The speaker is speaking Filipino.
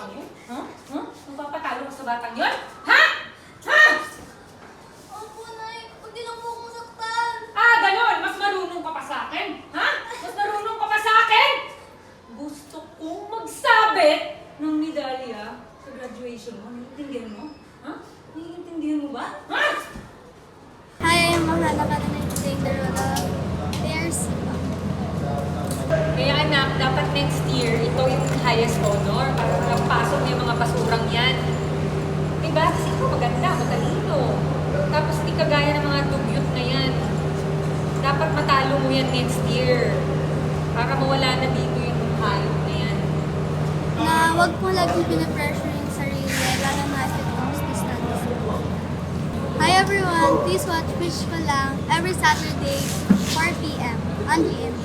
batang yun? Ha? Ha? Magpapatalo ka sa batang yun? Ha? Ha? Opo, Nay. Huwag niyo lang po akong saktan. Ah, ganon! Mas marunong ka pa sa akin? Ha? Mas marunong ka pa sa akin? Gusto kong magsabit ng medalya sa graduation mo. Naiintindihan mo? Ha? Naiintindihan mo ba? Ha? Hi, mahala ka na take the road of stairs. Kaya anak, dapat next year, ito yung highest honor para makapasok niya mga basurang yan. Diba? Kasi ikaw maganda, matalino. Tapos di kagaya ng mga dugyot na yan. Dapat matalo mo yan next year. Para mawala na dito yung hayop na yan. Na wag po lagi pinapressure yung sarili, lalo na if it comes to studies. Hi everyone, please watch Wishful Lang every Saturday, 4 p.m. on GMA.